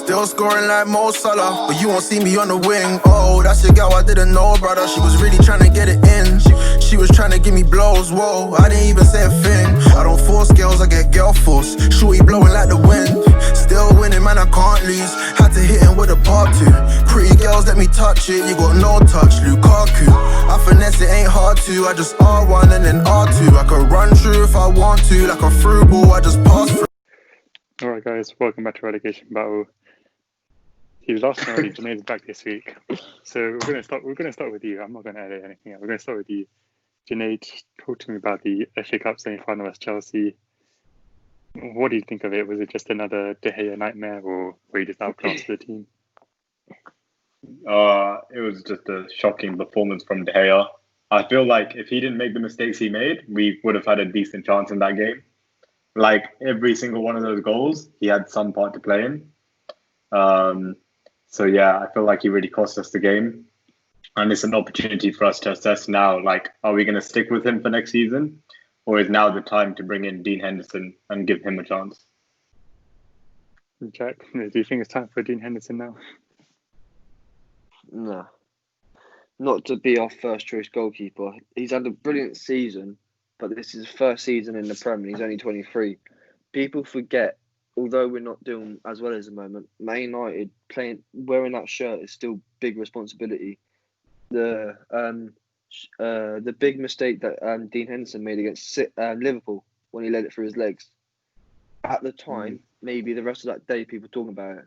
Still scoring like Mo Salah, but you won't see me on the wing. Oh, that's your girl I didn't know, brother. She was really trying to get it in. She was trying to give me blows, whoa, I didn't even say a thing. I don't force girls, I get girl force. Shorty blowing like the wind. Still winning, man, I can't lose. Had to hit him with a part two. Pretty girls, let me touch it. You got no touch, Lukaku. I finesse it, ain't hard to. I just R1 and then R2. I can run through if I want to. Like a through ball, I just pass through. Alright guys, welcome back to Relegation Battle. He lost already, Junaid's back this week. So we're gonna start with you. I'm not gonna edit anything out. We're gonna start with you. Junaid, talk to me about the FA Cup semi-final against Chelsea. What do you think of it? Was it just another De Gea nightmare, or were you just outclassed the team? It was just a shocking performance from De Gea. I feel like if he didn't make the mistakes he made, we would have had a decent chance in that game. Like every single one of those goals, he had some part to play in. So yeah, I feel like he really cost us the game. And it's an opportunity for us to assess now, like, are we going to stick with him for next season? Or is now the time to bring in Dean Henderson and give him a chance? Jack, do you think it's time for Dean Henderson now? No. Not to be our first choice goalkeeper. He's had a brilliant season, but this is his first season in the Premier. He's only 23. People forget, although we're not doing as well as the moment, Man United wearing that shirt is still big responsibility. The big mistake that Dean Henderson made against Liverpool when he led it through his legs. At the time, maybe the rest of that day, people talking about it.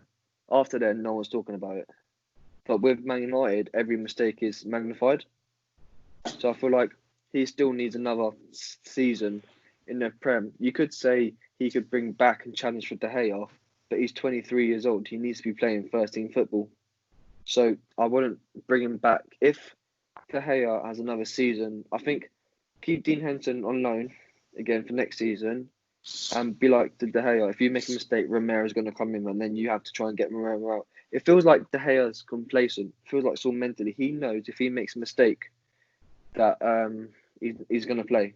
After then, no one's talking about it. But with Man United, every mistake is magnified. So I feel like he still needs another season in the Prem. You could say he could bring back and challenge for De Gea, but he's 23 years old. He needs to be playing first-team football. So I wouldn't bring him back. If De Gea has another season, I think keep Dean Henderson on loan again for next season and be like to De Gea, if you make a mistake, Romero's going to come in and then you have to try and get Romero out. It feels like De Gea's complacent. It feels like so mentally. He knows if he makes a mistake that he's going to play.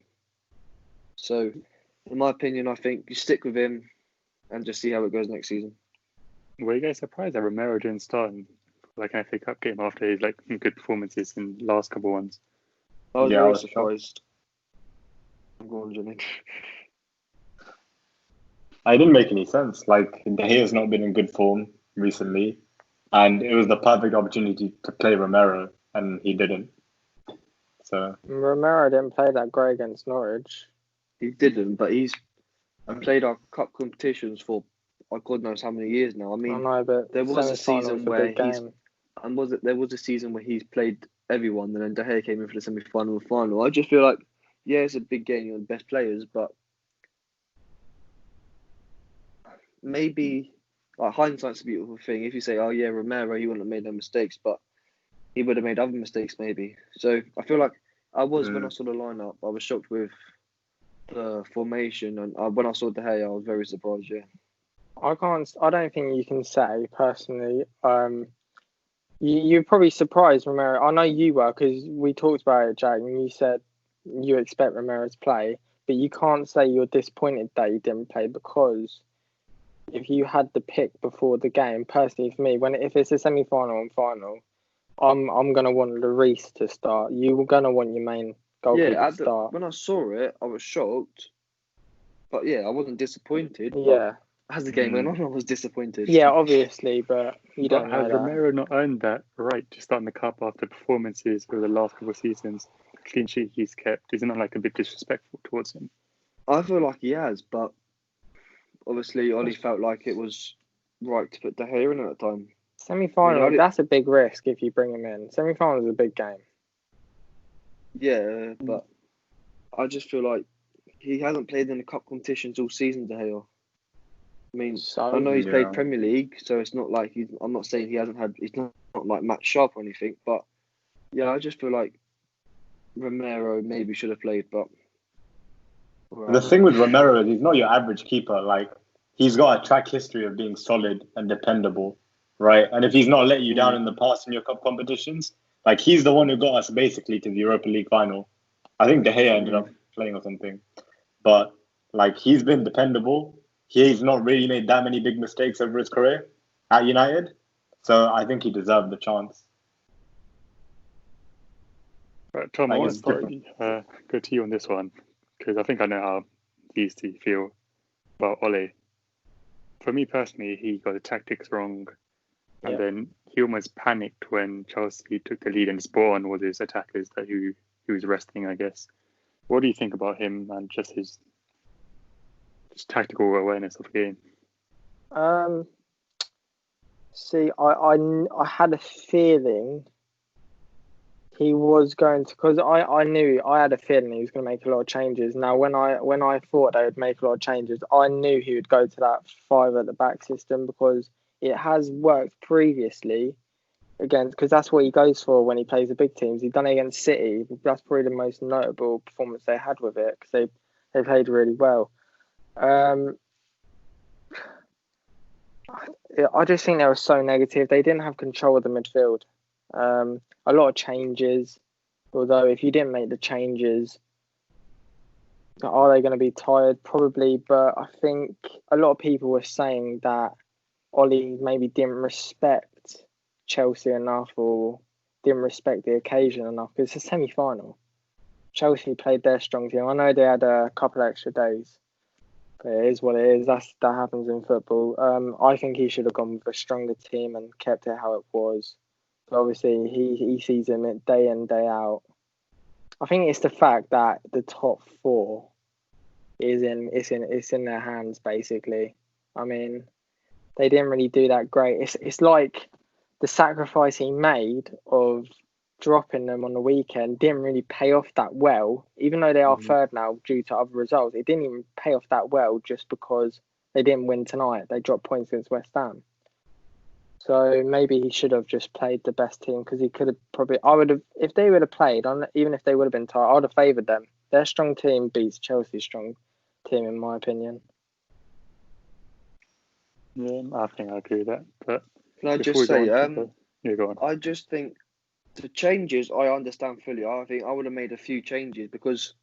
So, in my opinion, I think you stick with him and just see how it goes next season. Were you guys surprised that Romero didn't start in like an FA Cup game after his good performances in the last couple ones? I was very surprised. Go on, Jimmy. It didn't make any sense. Like, De Gea's not been in good form recently, and it was the perfect opportunity to play Romero, and he didn't. So Romero didn't play that great against Norwich. He didn't, but he's played our cup competitions for God knows how many years now. I mean, but there was a season where there was a season where he's played everyone, and then De Gea came in for the semi-final and final. I just feel like, yeah, it's a big game, you're the best players, but maybe like hindsight's a beautiful thing. If you say, oh yeah, Romero, he wouldn't have made no mistakes, but he would have made other mistakes maybe. So I feel like when I saw the lineup, I was shocked with the formation, and when I saw De Gea, I was very surprised. Yeah, I don't think you can say personally. You're probably surprised, Romero. I know you were because we talked about it, Jack, and you said you expect Romero to play, but you can't say you're disappointed that he didn't play because if you had the pick before the game, personally for me, if it's a semi-final and final, I'm gonna want Lloris to start. You're gonna want your main goalkeeper to start. When I saw it, I was shocked, but yeah, I wasn't disappointed. Yeah, as the game went on, I was disappointed. Yeah, obviously, but you don't know has Romero not earned that right to start in the cup after performances over the last couple of seasons? The clean sheet he's kept, isn't it like a bit disrespectful towards him? I feel like he has, but obviously Ollie felt like it was right to put De Gea in at the time. Semi-final, that's a big risk if you bring him in. Semi-final is a big game. Yeah, but I just feel like he hasn't played in the cup competitions all season, De Gea. I mean, I know he's played Premier League, so it's not like I'm not saying he's not like match sharp or anything, but yeah, I just feel like Romero maybe should have played, but the thing with Romero is he's not your average keeper. Like, he's got a track history of being solid and dependable, right? And if he's not let you down in the past in your cup competitions, like, he's the one who got us basically to the Europa League final. I think De Gea ended up playing or something, but like, he's been dependable. He's not really made that many big mistakes over his career. at United. So I think he deserved the chance. Right, Tom, I Like, want to it's start, different. go to you on this one because I think I know how these two feel about Ole. For me personally, he got the tactics wrong, and Yeah. then he almost panicked when Chelsea took the lead and his ball on was his attackers that he was resting, I guess. What do you think about him and just his tactical awareness of the game? See, I had a feeling he was going to, because I had a feeling he was going to make a lot of changes. Now, when I thought they would make a lot of changes, I knew he would go to that 5 at the back system because it has worked previously against, because that's what he goes for when he plays the big teams. He's done it against City. That's probably the most notable performance they had with it because they played really well. I just think they were so negative. They didn't have control of the midfield. A lot of changes. Although if you didn't make the changes, are they going to be tired? Probably. But I think a lot of people were saying that Ollie maybe didn't respect Chelsea enough or didn't respect the occasion enough because it's a semi-final. Chelsea played their strong team. I know they had a couple of extra days. But it is what it is. That happens in football. I think he should have gone with a stronger team and kept it how it was. But obviously, he sees him day in, day out. I think it's the fact that the top 4 is in their hands basically. I mean, they didn't really do that great. It's like the sacrifice he made of dropping them on the weekend didn't really pay off that well, even though they are third now due to other results. It didn't even pay off that well just because they didn't win tonight. They dropped points against West Ham. So maybe he should have just played the best team because he could have probably. I would have, if they would have played, even if they would have been tired, I would have favoured them. Their strong team beats Chelsea's strong team, in my opinion. Yeah, I think I agree with that. But Can I before just we say, go on, go on. I just think the changes I understand fully. I think I would have made a few changes because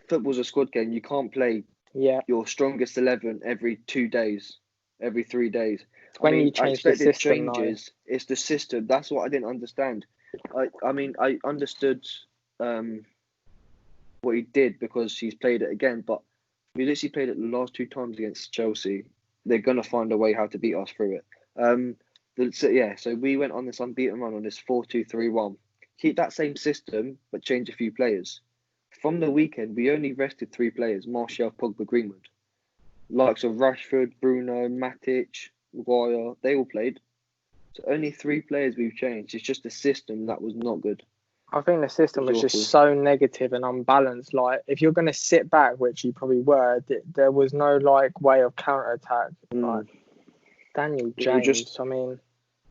football's a squad game. You can't play your strongest 11 every 2 days, every 3 days. When you change the system, changes. It's the system. That's what I didn't understand. I understood what he did because he's played it again, but we literally played it the last 2 times against Chelsea. They're gonna find a way how to beat us through it. So we went on this unbeaten run on this 4-2-3-1. Keep that same system, but change a few players. From the weekend, we only rested 3 players: Martial, Pogba, Greenwood. Likes of Rashford, Bruno, Matic, Maguire, they all played. So only 3 players we've changed. It's just the system that was not good. I think the system was just so negative and unbalanced. Like, if you're going to sit back, which you probably were, there was no way of counter-attack. Like Daniel James, I mean,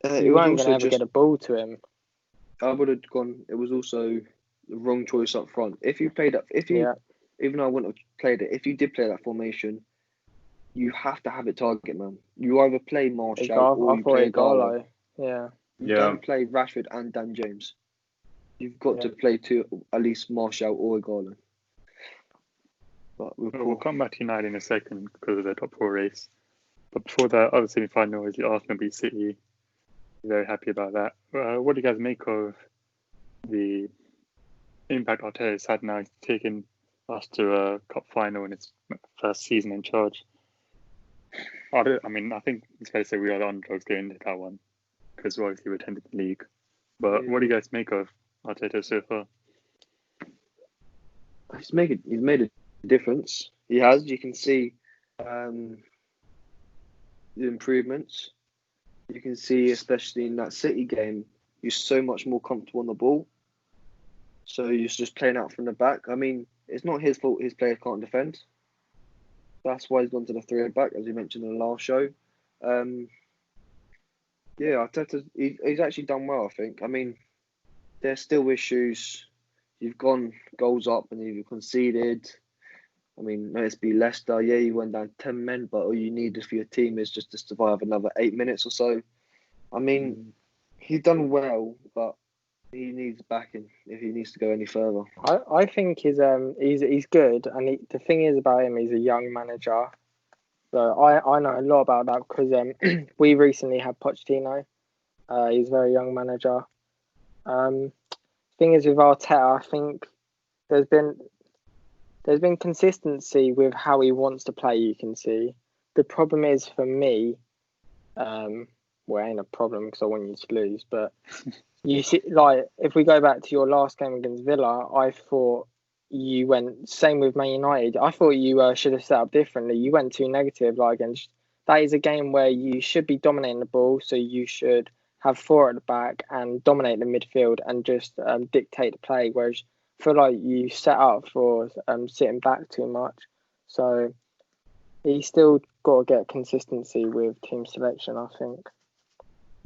you weren't going to ever get a ball to him. I would have gone. It was also the wrong choice up front. If you played that, even though I wouldn't have played it, if you did play that formation, you have to have it target man. You either play Martial or you play Igalo. Yeah. You don't play Rashford and Dan James. You've got to play at least Martial or Igalo. But we'll come back to United in a second because of their top 4 race. But before that, other semi-final is the Arsenal beat City. Very happy about that. What do you guys make of the impact Arteta's had now? He's taken us to a cup final in his first season in charge. I think it's fair to say we are the underdogs going into that one because obviously we attended the league. But what do you guys make of Arteta so far? He's made a difference. He has. You can see the improvements. You can see, especially in that City game, you're so much more comfortable on the ball. So you're just playing out from the back. I mean, it's not his fault his players can't defend. That's why he's gone to the 3 at back, as we mentioned in the last show. Arteta, he's actually done well, I think. I mean, there's still issues. You've gone goals up and you've conceded. I mean, let's be Leicester. Yeah, you went down 10 men, but all you need for your team is just to survive another 8 minutes or so. I mean, he's done well, but he needs backing if he needs to go any further. I think he's good, and the thing is about him, he's a young manager. So I know a lot about that because we recently had Pochettino. He's a very young manager. Thing is with Arteta, I think there's been consistency with how he wants to play. You can see the problem is for me. Well, it ain't a problem because I want you to lose, but you see, like if we go back to your last game against Villa, I thought you went same with Man United. I thought you should have set up differently. You went too negative. Like against that is a game where you should be dominating the ball, so you should have 4 at the back and dominate the midfield and just dictate the play. Whereas I feel like you set up for sitting back too much. So he's still got to get consistency with team selection, I think.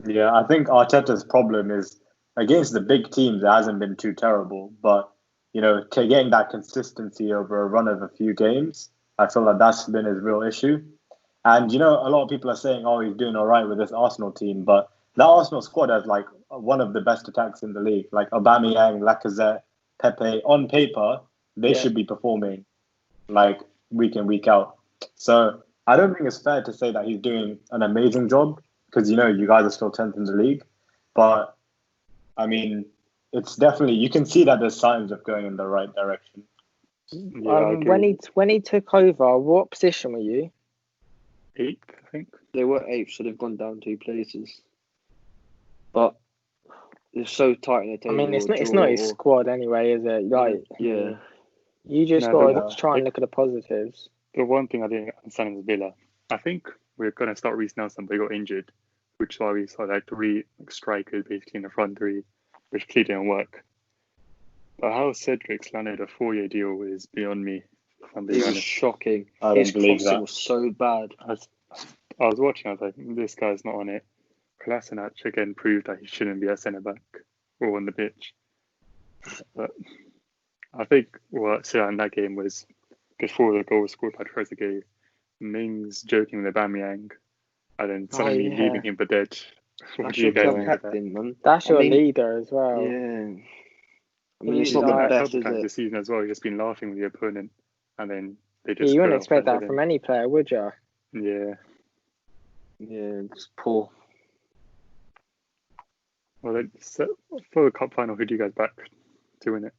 Yeah, I think Arteta's problem is against the big teams, it hasn't been too terrible. But, to getting that consistency over a run of a few games, I feel like that's been his real issue. And, a lot of people are saying, oh, he's doing all right with this Arsenal team. But that Arsenal squad has, like, one of the best attacks in the league. Like, Aubameyang, Lacazette, Pepe, on paper, they should be performing, like, week in, week out. So I don't think it's fair to say that he's doing an amazing job because, you guys are still 10th in the league. But, I mean, it's definitely, you can see that there's signs of going in the right direction. Yeah, when he took over, what position were you? 8th, I think. They were 8th, so they've gone down 2 places. But it's so tight in the table. I mean, it's not his squad anyway, is it? Like, yeah. You just got to try and look at the positives. The one thing I didn't understand is Villa. I think we're going to start Reece Nelson, but he got injured, which is why we saw like 3 strikers basically in the front 3, which clearly didn't work. But how Cedric's landed a 4-year deal is beyond me. If I'm being It was honest. shocking. I don't believe that. It was so bad. I was watching, I was like, this guy's not on it. Kolasinac again proved that he shouldn't be a centre-back or on the pitch. But I think what stood out in that game was before the goal was scored by Trezeguet, Mings joking with Aubameyang and then suddenly leaving him for dead. What do you guys think of that? Man. That's your leader as well. Yeah. I mean, He's it's not the like- best, Couple is times it? this season as well. You've just been laughing with your opponent, and then they just. You wouldn't go expect off that from any player, would you? Yeah. Yeah, it's poor. Well, so for the cup final, who do you guys back to win it?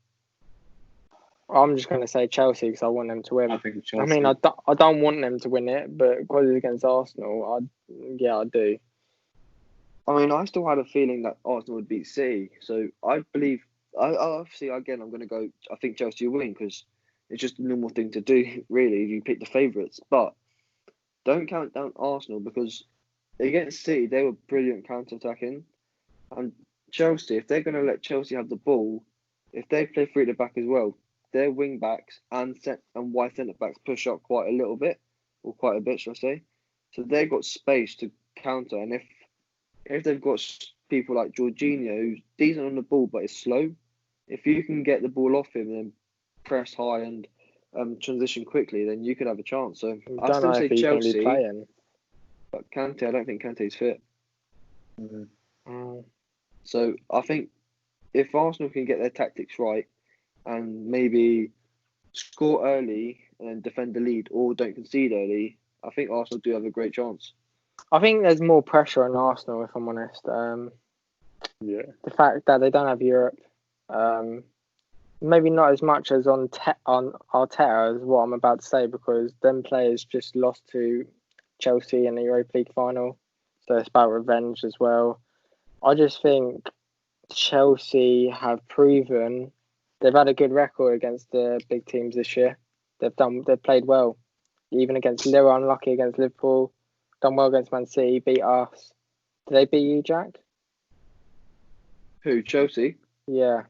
I'm just going to say Chelsea because I want them to win. I think I Chelsea. mean, I don't want them to win it, but because it's against Arsenal, I do. I mean, I still had a feeling that Arsenal would beat City. So I believe, obviously, again, I'm going to go, I think Chelsea will win because it's just a normal thing to do, really, if you pick the favourites. But don't count down Arsenal because against City, they were brilliant counter-attacking. And Chelsea, if they're going to let Chelsea have the ball, if they play through the back as well, their wing backs and wide centre backs push up quite a bit, shall I say. So they've got space to counter. And if they've got people like Jorginho, who's decent on the ball but is slow, if you can get the ball off him and then press high and transition quickly, then you could have a chance. So I still say Chelsea, but Kante, I don't think Kante's fit. So I think if Arsenal can get their tactics right and maybe score early and then defend the lead or don't concede early, I think Arsenal do have a great chance. I think there's more pressure on Arsenal, if I'm honest. Yeah. The fact that they don't have Europe, maybe not as much as on Arteta as what I'm about to say, because them players just lost to Chelsea in the Europa League final, so it's about revenge as well. I just think Chelsea have proven they've had a good record against the big teams this year. They've played well, even against Liverpool. Unlucky against Liverpool. Done well against Man City. Beat us. Did they beat you, Jack? Who, Chelsea? Yeah.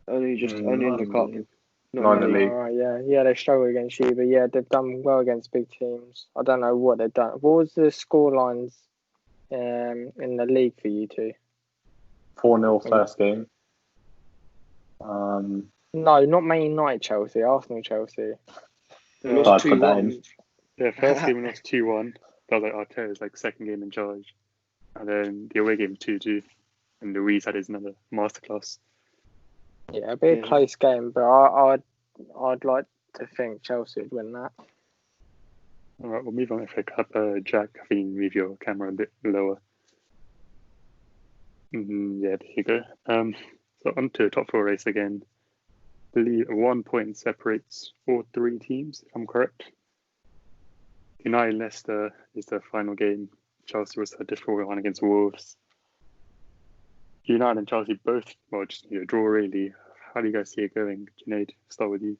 Only in the cup. Not in the league. Right, yeah, they struggled against you, but yeah, they've done well against big teams. I don't know what they've done. What was the score lines in the league for you two? 4-0 first game. No, not Man United Chelsea, Arsenal Chelsea. They lost I'd put that 2-1. in. Yeah, first game we lost 2-1. That was like Arteta's like second game in charge. And then the away game 2-2. And Luis had his another masterclass. Yeah, it'd be a close game, but I'd like to think Chelsea would win that. All right, we'll move on to FA Cup. Jack, I think you can move your camera a bit lower. Yeah, there you go. So on to the top 4 race again. I believe 1 point separates all 3 teams, if I'm correct. United Leicester is the final game. Chelsea was a difficult one against Wolves. United and Chelsea both, well, just draw really. How do you guys see it going? Junaid, start with you.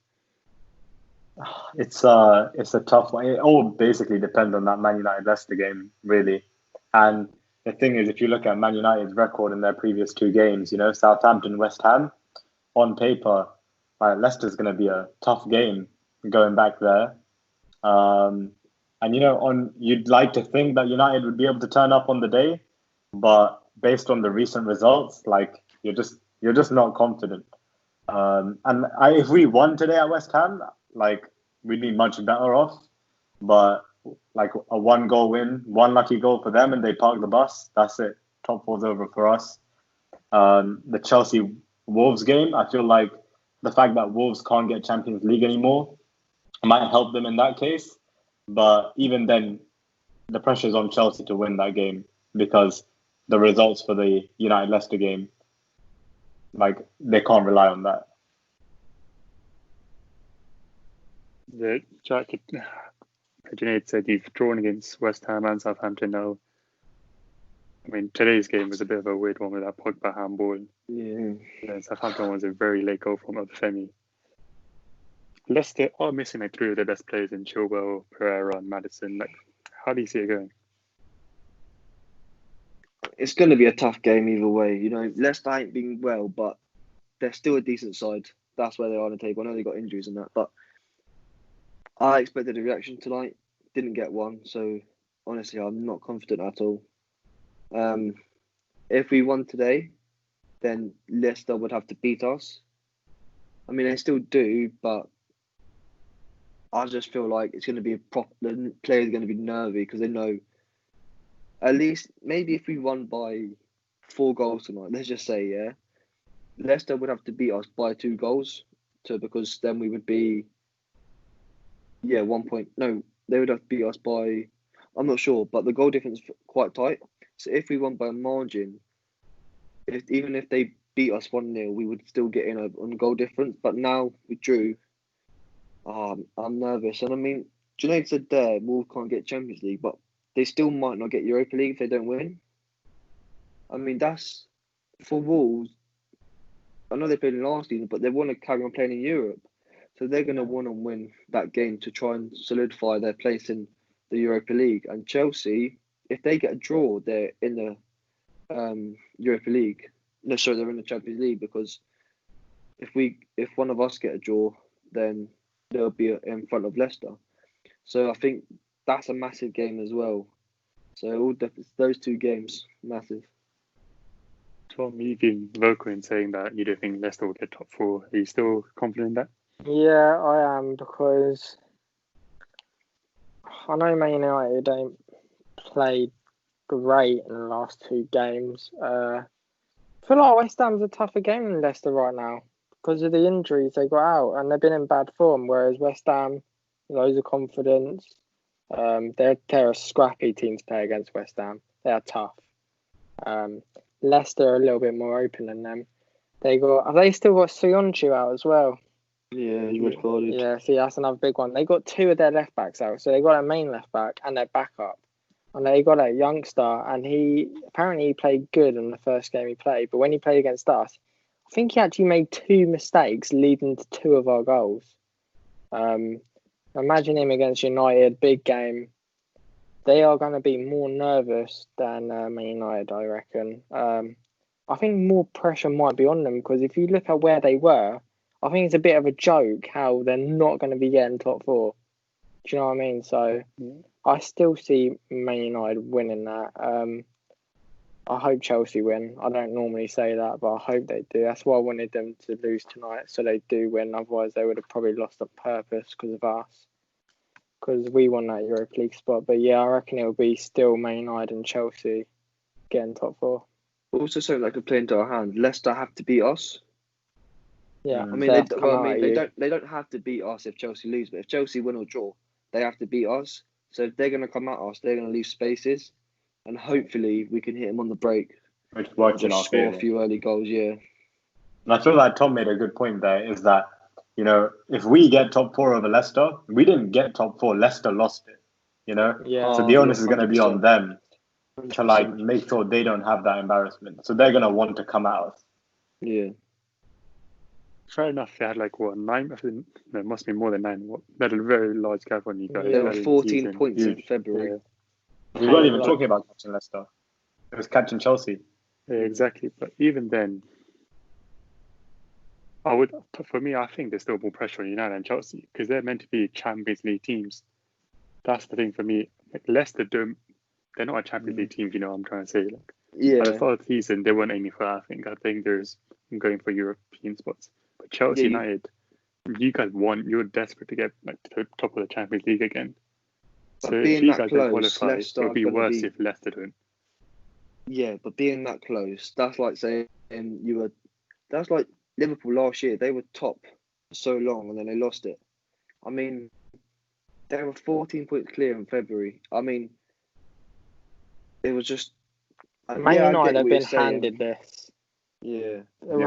It's a tough one. It all basically depends on that Man United Leicester game, really. And the thing is, if you look at Man United's record in their previous 2 games, Southampton, West Ham, on paper, Leicester's going to be a tough game going back there. And you'd like to think that United would be able to turn up on the day, but based on the recent results, you're just not confident. If we won today at West Ham, we'd be much better off. But a 1-goal win, 1 lucky goal for them, and they park the bus. That's it. Top 4's over for us. The Chelsea Wolves game, I feel like the fact that Wolves can't get Champions League anymore might help them in that case. But even then, the pressure's on Chelsea to win that game because the results for the United Leicester game, they can't rely on that. Jack, Junaid said you've drawn against West Ham and Southampton now. I mean, today's game was a bit of a weird one with that Pogba handball. Yeah. Southampton was a very late goal from Obafemi. Leicester are missing 3 of their best players in Chilwell, Pereira, and Maddison. How do you see it going? It's going to be a tough game either way. Leicester ain't been well, but they're still a decent side. That's where they are on the table. I know they got injuries and that, but I expected a reaction tonight. Didn't get one, so honestly, I'm not confident at all. If we won today, then Leicester would have to beat us. I mean, they still do, but I just feel like it's going to be the players are going to be nervy because they know at least maybe if we won by 4 goals tonight, let's just say, yeah, Leicester would have to beat us by 2 goals because then we would be 1 point. No, they would have to beat us by, I'm not sure, but the goal difference is quite tight. So if we won by a margin, even if they beat us 1-0, we would still get in on goal difference. But now we drew. I'm nervous. And I mean, Junaid said there, Wolves can't get Champions League, but they still might not get Europa League if they don't win. I mean, that's for Wolves. I know they played in last season, but they want to carry on playing in Europe. So they're going to want to win that game to try and solidify their place in the Europa League. And Chelsea, if they get a draw, they're in the Europa League. No, sorry, they're in the Champions League because if one of us get a draw, then they'll be in front of Leicester. So I think that's a massive game as well. So those 2 games, massive. Tom, you've been vocal in saying that you don't think Leicester will get top 4. Are you still confident in that? Yeah, I am, because I know Man United don't play great in the last 2 games. I feel like West Ham's a tougher game than Leicester right now because of the injuries they got out, and they've been in bad form, whereas West Ham, loads of confidence. They're a scrappy team to play against West Ham. They are tough. Leicester are a little bit more open than them. Have they still got Soyuncu out as well? Yeah, he's recorded. Yeah, see, that's another big one. They got 2 of their left backs out, so they got a main left back and their backup, and they got a youngster, and he played good in the first game he played, but when he played against us, I think he actually made 2 mistakes leading to 2 of our goals. Imagine him against United, big game. They are going to be more nervous than Man United, I reckon. I think more pressure might be on them because if you look at where they were, I think it's a bit of a joke how they're not going to be getting top 4. Do you know what I mean? So I still see Man United winning that. I hope Chelsea win. I don't normally say that, but I hope they do. That's why I wanted them to lose tonight, so they do win. Otherwise, they would have probably lost on purpose because of us. Because we won that Europa League spot. But yeah, I reckon it will be still Man United and Chelsea getting top 4. Also, something that could play into our hand. Leicester have to beat us. Yeah, I mean, they don't have to beat us if Chelsea lose, but if Chelsea win or draw, they have to beat us. So if they're going to come at us, they're going to leave spaces, and hopefully we can hit them on the break. Which works in our Just score a favour. few early goals, yeah. And I feel like Tom made a good point there, is that, you know, if we get top 4 over Leicester, we didn't get top 4, Leicester lost it, you know? Yeah. So the onus is going to be on 100%. them to, like, 100%. make sure they don't have that embarrassment. So they're going to want to come at us. Yeah. Fair enough. They had like what 9? I think no, it must be more than 9. What? They had a very large gap on you guys. Yeah. They were early in the 14 season. points in Huge. February. Yeah. We weren't even talking about catching Leicester. It was catching Chelsea. Yeah, exactly. But even then, for me, I think there's still more pressure on United and Chelsea because they're meant to be Champions League teams. That's the thing for me. Like Leicester they're not a Champions League team. You know what I'm trying to say? Like Yeah. at the start of the season, they weren't aiming for that. I think there's going for European spots. But Chelsea United, you guys you're desperate to get like to the top of the Champions League again. But So if being you that guys don't close, qualify, Leicester it'll be are gonna worse be- if Leicester don't. Yeah, but being that close, that's like saying that's like Liverpool last year. They were top for so long and then they lost it. I mean, they were 14 points clear in February. I mean, it was just. Man yeah, I United get have what you're been saying. handed this. Yeah.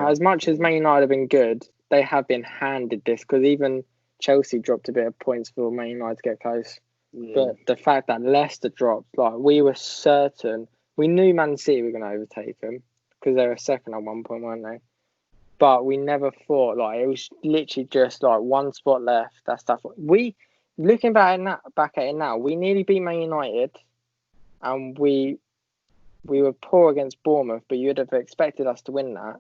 As much as Man United have been good, they have been handed this because even Chelsea dropped a bit of points for Man United to get close. Yeah. But the fact that Leicester dropped, like we were certain, we knew Man City were going to overtake them because they were second at one point, weren't they? But we never thought like it was literally just like one spot left. That stuff. We looking back at it now, we nearly beat Man United, and we were poor against Bournemouth, but you'd have expected us to win that.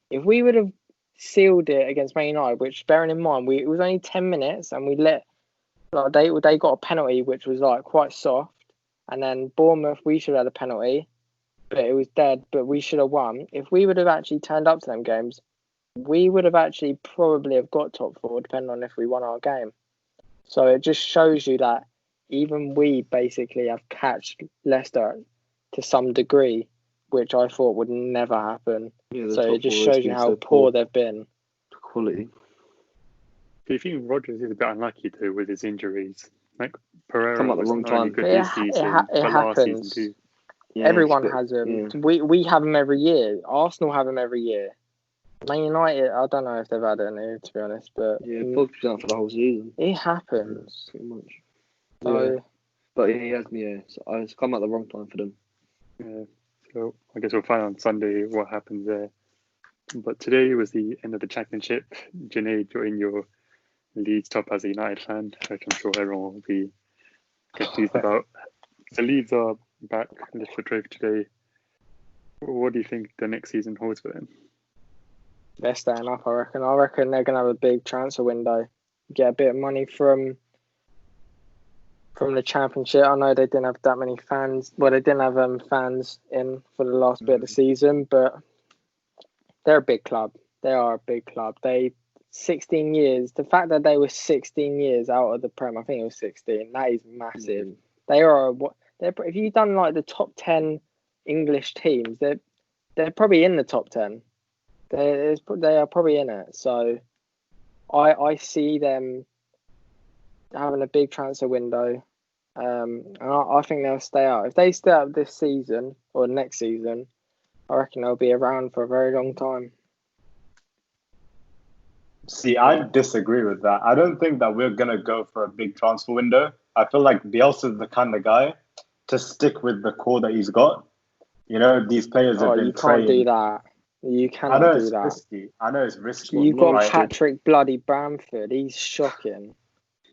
If we would have sealed it against Man United, which bearing in mind it was only 10 minutes, and we let like they got a penalty which was like quite soft, and then Bournemouth we should have had a penalty, but it was dead. But we should have won. If we would have actually turned up to them games, we would have actually probably have got top 4, depending on if we won our game. So it just shows you that even we basically have catched Leicester to some degree, which I thought would never happen. Yeah, the So top it just four shows is you how so poor they've been. quality. Do you think Rodgers is a bit unlucky though with his injuries? Like Pereira Come at the was wrong not only time. good It this ha- it season, ha- it but last season happens. too. Yeah, Everyone it's a bit- has them. yeah. We have them every year. Arsenal have them every year. Man United, I don't know if they've had any, to be honest, but Yeah, Pogba's out for the whole season, it happens. pretty much. So, Yeah. But he has me. Yeah, so it's come at the wrong time for them. Yeah. So I guess we'll find on Sunday what happens there. But today was the end of the championship. Junaid, you're in your Leeds top as a United fan, which I'm sure everyone will be confused about. The Leeds are back in the trophy today. What do you think the next season holds for them? they're staying up, I reckon. I reckon they're going to have a big transfer window. Get a bit of money from the championship. I know they didn't have that many fans. Well, they didn't have fans in for the last bit of the season, but they're a big club. They are a big club. 16 years. The fact that they were 16 years out of the Prem, I think it was 16. That is massive. They are what? If you've done like the top 10 English teams, they're probably in the top 10. They are probably in it. So I see them having a big transfer window. And I think they'll stay out. If they stay out this season or next season, I reckon they'll be around for a very long time. See, I disagree with that. I don't think that we're going to go for a big transfer window. I feel like Bielsa's the kind of guy to stick with the core that he's got. You know, these players have been you can't trained. do that. You I cannot know do it's that. risky. I know it's risky. You've got right? Patrick bloody Bamford. He's shocking.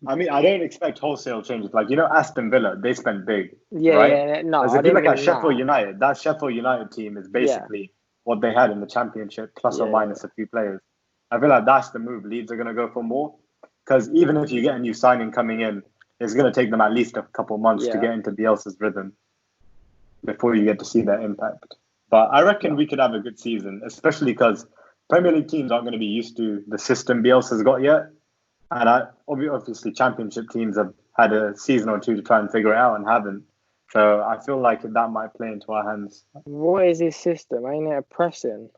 I mean, I don't expect wholesale changes. Like, you know, Aston Villa, they spent big. Yeah, right? yeah, no, As I if you didn't look at mean Sheffield that. United, that Sheffield United team is basically what they had in the Championship, plus or Yeah. minus a few players. I feel like that's the move. Leeds are going to go for more. Because even if you get a new signing coming in, it's going to take them at least a couple months to Yeah. get into Bielsa's rhythm before you get to see their impact. But I reckon we could have a good season, especially because Premier League teams aren't going to be used to the system Bielsa's got yet. And obviously Championship teams have had a season or two to try and figure it out and haven't. So I feel like that might play into our hands. What is his system? Ain't it a pressing?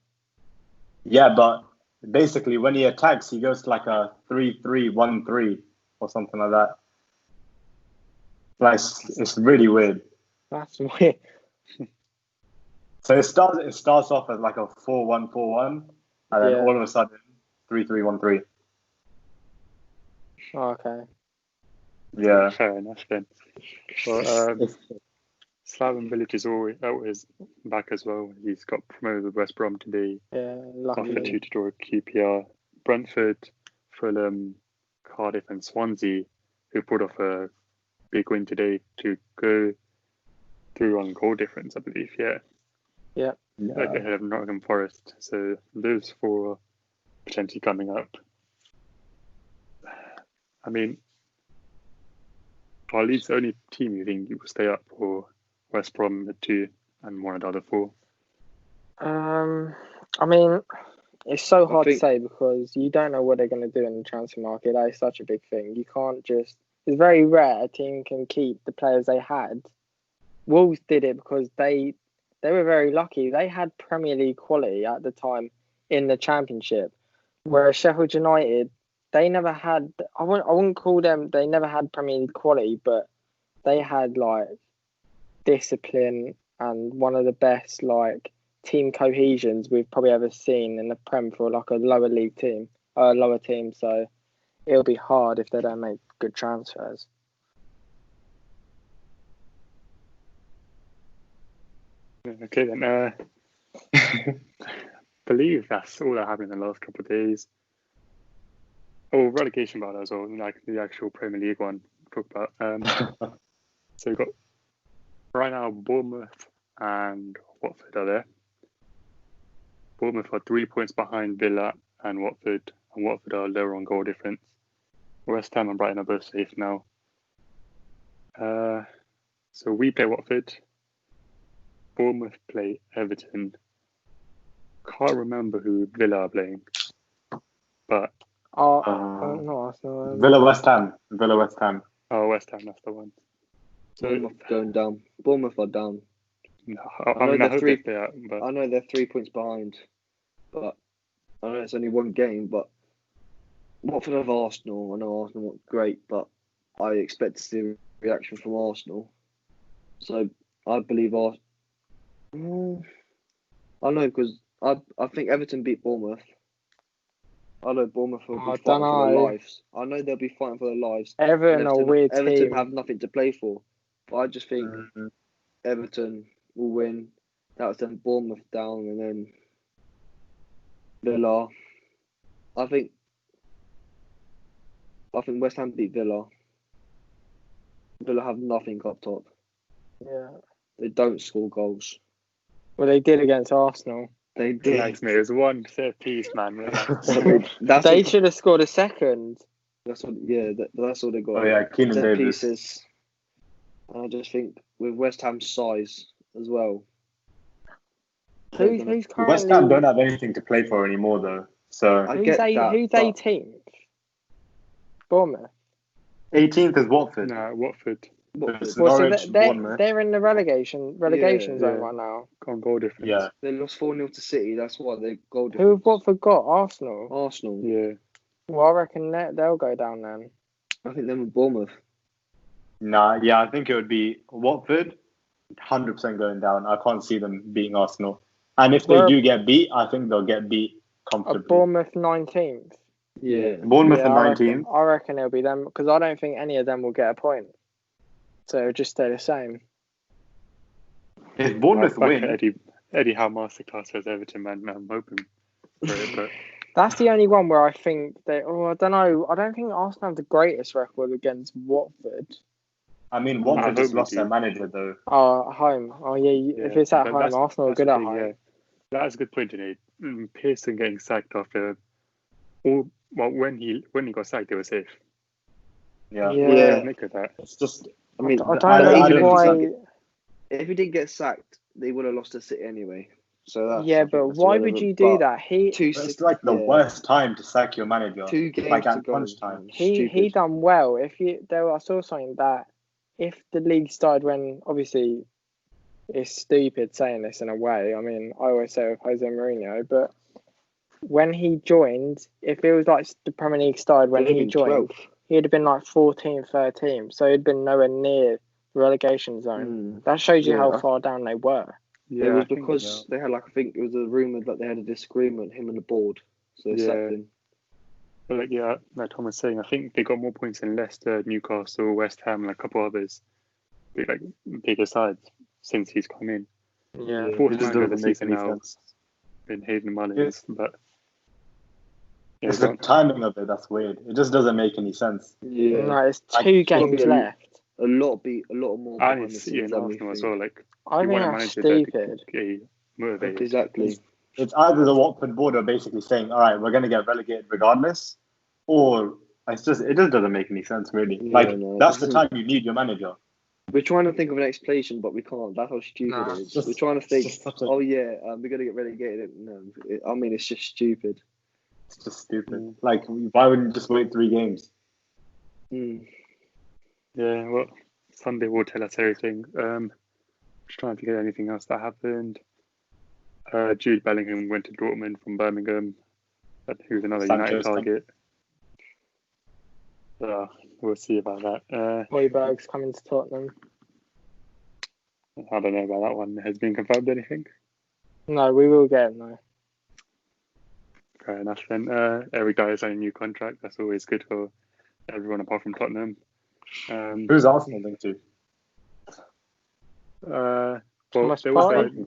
Yeah, but basically when he attacks, he goes to like a 3-3-1-3 or something like that. Like it's really weird. That's weird. So it starts off as like a 4-1-4-1, and then Yeah. all of a sudden 3-3-1-3. Oh, okay. Yeah. Fair enough then. Well, Slaven Village is always back as well. He's got promoted with West Brom today. Yeah, After lucky. 2 to draw QPR. Brentford, Fulham, Cardiff, and Swansea, who pulled off a big win today to go through on goal difference, I believe. Yeah. Like ahead of Nottingham Forest. So those four are potentially coming up. I mean, are Leeds the only team you think you will stay up, or West Brom the 2 and one of the other 4? I mean, it's so hard to think- say because you don't know what they're going to do in the transfer market. That is such a big thing. You can't just. It's very rare a team can keep the players they had. Wolves did it because they were very lucky. They had Premier League quality at the time in the Championship, whereas Sheffield United, they never had. I wouldn't call them. They never had Premier League quality, but they had like discipline and one of the best like team cohesions we've probably ever seen in the Prem for like a lower team. So it'll be hard if they don't make good transfers. Okay, then. Believe that's all that happened in the last couple of days. Oh, relegation battle as well, like the actual Premier League one. Talk about. So we've got right now Bournemouth and Watford are there. Bournemouth are 3 points behind Villa and Watford are lower on goal difference. West Ham and Brighton are both safe now. So we play Watford. Bournemouth play Everton. Can't remember who Villa are playing, but No, Arsenal. Villa West Ham. West Ham, that's the one. So Bournemouth going down. Bournemouth are down. I mean, I hope they stay out, but I know they're 3 points behind, but I know it's only one game. But Watford have Arsenal. I know Arsenal weren't great, but I expect to see a reaction from Arsenal. So I believe Arsenal. I know because I think Everton beat Bournemouth. I know Bournemouth will be I fighting don't for their know. lives. I know they'll be fighting for their lives. Everton are a weird Everton team. have nothing to play for. But I just think Everton will win. That was then Bournemouth down and then Villa. I think West Ham beat Villa. Villa have nothing up top. Yeah. They don't score goals. Well, they did against Arsenal. They did. relax, mate. It was one set piece, man. Relax. They should have scored a second. That's what. Yeah, that's all they got. Oh yeah, Keenan Set Davis. pieces. And I just think with West Ham's size as well. Who's currently? West Ham don't have anything to play for anymore, though. So I Who's get that. Who's but 18th? Bournemouth. 18th is Watford. Nah, Watford Watford, It's Well, so Norwich, they're Bournemouth. in the relegation zone yeah. right now. on goal difference. Yeah. they lost 4-0 to City. That's why they goal Who have difference. Watford got? Arsenal. Arsenal. Yeah. Well, I reckon they'll go down then. I think them with Bournemouth. Nah, yeah, I think it would be Watford, 100% going down. I can't see them beating Arsenal. And if they Well- do get beat, I think they'll get beat A comfortably. Bournemouth 19th. Yeah. Bournemouth Yeah, are 19th. I reckon it'll be them because I don't think any of them will get a point. So it'll just stay the same. If Bournemouth Back win, at Eddie Howe masterclass as Everton, man. I'm hoping for it, but That's the only one where I think they. Oh, I don't know. I don't think Arsenal have the greatest record against Watford. I mean, I Watford just hope we lost do. their manager, though. Oh, at home. Oh, yeah. If it's at home, Arsenal are good at the thing, home. yeah. That's a good point, Janae. Pearson getting sacked after when he got sacked, they were safe. Yeah. Yeah. Make of that. It's just, I mean, I don't I know don't- why. if he didn't get sacked, they would have lost to City anyway. So that's, Yeah, I think but that's why would irrelevant. you do But that? it's like the worst time to sack your manager. 2 games Like to at go. lunchtime. He done well. I saw something that if the league started when obviously it's stupid saying this in a way. I mean, I always say with Jose Mourinho, but when he joined, if it was like the Premier League started when he joined, he'd have been like 14th, 13th. So he'd been nowhere near relegation zone. That shows you Yeah. how far down they were. Yeah, it was I think because they had I think it was a rumor that they had a disagreement, him and the board, so they sacked him. But like Tom was saying, I think they got more points than Leicester, Newcastle, West Ham, and a couple others, bigger sides since he's come in. Yeah. Fourth It just manager of the doesn't make season any now sense. in Hayden Mullins, but It's the timing of it that's weird. It just doesn't make any sense. Yeah, No, it's I- two games probably left. a lot more and behind the it's scenes in than we Arsenal as think. well. Like I you think want a that's manager that stupid. get motivated. Exactly. It's either the Watford board are basically saying, all right, we're going to get relegated regardless, or it just doesn't make any sense, really. Yeah, like, no, it that's the doesn't. time you need your manager. We're trying to think of an explanation, but we can't. That's how stupid Nah, it it's is. just- We're trying to it's think, just such a- oh yeah, we're going to get relegated. No, I mean, it's just stupid. It's just stupid. Like, why wouldn't you just wait 3 games? Mm. Yeah, well, Sunday will tell us everything. Just trying to think of anything else that happened. Jude Bellingham went to Dortmund from Birmingham. Who's another Sanchez United target. We'll see about that. Højbjerg's coming to Tottenham. I don't know about that one. Has been confirmed anything? No, we will get him though. Fair enough then. Every guy has a new contract. That's always good for everyone apart from Tottenham. Who's Arsenal linked to? Well, Thomas there was Partey?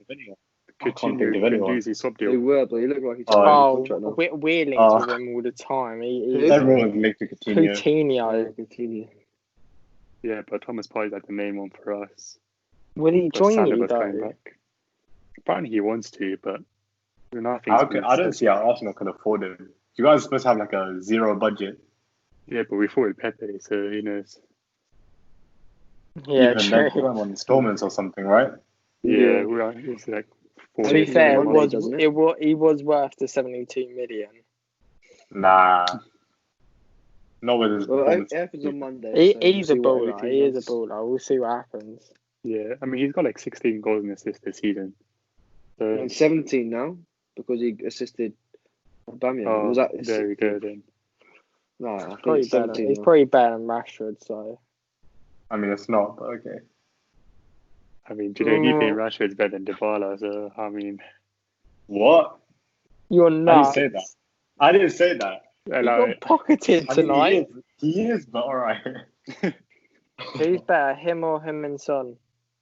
I can't think of anyone. Coutinho swap They deal. were, but he looked like he's Oh, on a Oh, contract now. we're linked Oh. with him all the time. Everyone's linked to Coutinho. Coutinho. Continue. Yeah, but Thomas Partey's like the main one for us. Will he But join you Saliba's coming though? back. Apparently he wants to, but nothing. I don't see how Arsenal can afford him. You guys are supposed to have like a 0 budget. Yeah, but we thought with Pepe, so who knows? Yeah, Even then, true. put him on installments or something, right? Yeah, we are. It's like To be 40 fair, million money, doesn't it? he was worth the 72 million. Nah. Not with his Well, performance. it happens on Monday. so He's a we'll see what baller. everything He is a does. baller. We'll see what happens. Yeah, I mean he's got like 16 goals and assists this season. So And 17 now because he assisted Aubameyang. Was that? there we go then. No, I think Probably it's better. 17 He's now. probably better than Rashford. So I mean, it's not, but okay. I mean, do you know you think Rashford's better than Dybala? So I mean, What? you're I didn't nuts. say that. I didn't say that. He allow got it. pocketed I mean, tonight. he is, but alright. Who's better, him or him and Son?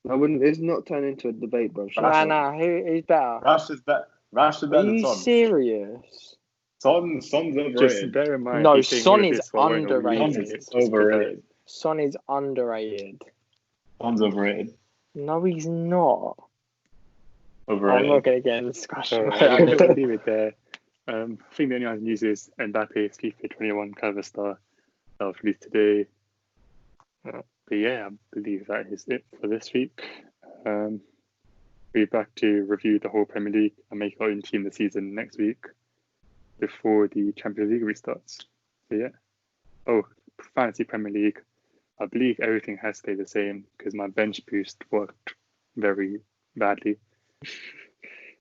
I wouldn't. It's not turned into a debate, bro. Shut Rashford. up. Who's better? Rashford's better. Rashford's Are better than you Son. serious? Son's Just overrated. bear in mind. No, he's saying Son all of is this while wearing a underrated. Leeds Son kit. is Just overrated. Son is underrated. Son's overrated. No, he's not. I'm Overrated. not going to get in a discussion. I'll leave it there. I think the only other news is Mbappe's FIFA 21 cover star that was released today. But yeah, I believe that is it for this week. We're back to review the whole Premier League and make our own team this season next week before the Champions League restarts. So yeah. Oh, Fantasy Premier League. I believe everything has stayed the same because my bench boost worked very badly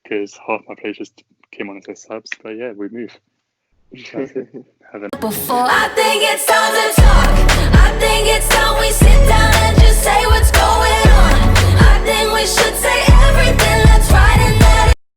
because half my players just came on as subs. But yeah, we move. That's it. Have a I think it's time to talk. I think it's time we sit down and just say what's going on. I think we should say everything. Let's